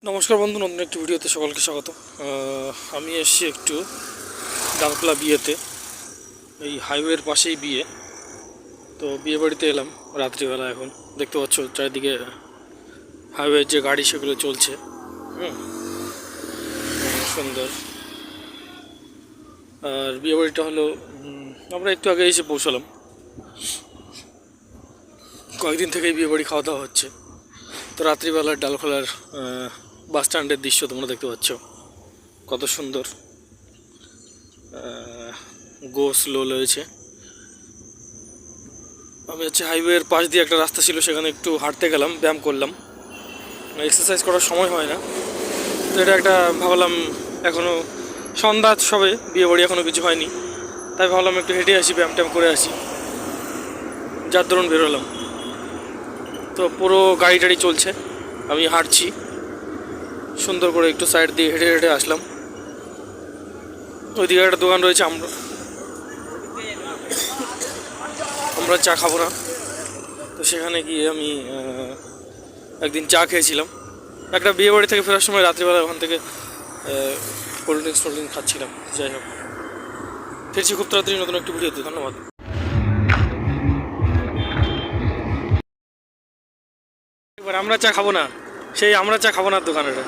নমস্কার বন্ধু, নতুন একটি ভিডিওতে সকলকে স্বাগত। আমি এসেছি একটু ডালখোলা বিয়েতে। এই হাইওয়ের পাশেই বিয়ে, তো বিয়ে বাড়িতে এলাম রাত্রিবেলা। এখন দেখতে পাচ্ছ চারিদিকে হাইওয়ের যে গাড়ি সেগুলো চলছে। সুন্দর। আর বিয়ে বাড়িটা হলো আমরা একটু আগে এসে পৌঁছালাম। কয়েকদিন থেকেই বিয়ে বাড়ি খাওয়া দাওয়া হচ্ছে। তো রাত্রিবেলার ডালখোলার বাস স্ট্যান্ডের দৃশ্য তোমরা দেখতে পাচ্ছ, কত সুন্দর। গো স্লো রয়েছে। আমি হাইওয়ের পাশ দিয়ে একটা রাস্তা ছিল, সেখানে একটু হাঁটতে গেলাম, ব্যায়াম করলাম। এক্সারসাইজ করার সময় হয় না, তো এটা একটা ভাবলাম, এখনও সন্ধ্যা সবে, বিয়ে বাড়ি এখনও কিছু হয়নি, তাই ভাবলাম একটু হেঁটে আসি, ব্যায়াম ট্যাম করে আসি, যার দরুন বেরোলাম। তো পুরো গাড়ি টাড়ি চলছে, আমি হাঁটছি সুন্দর করে, একটু সাইড দিয়ে হেঁটে হেঁটে আসলাম। ওইদিকে একটা দোকান রয়েছে, আমরা চা খাবো না, তো সেখানে গিয়ে আমি একদিন চা খেয়েছিলাম। একটা বিয়ে বাড়ি থেকে ফেরার সময় রাত্রিবেলা ওখান থেকে কোল্ড ড্রিঙ্কস খাচ্ছিলাম। যাই হোক, ফিরছি খুব তাড়াতাড়ি নতুন একটি ভিডিওতে। ধন্যবাদ। এবার আমরা চা খাবো না, সেই আমরা চা খাবো না দোকানেটা।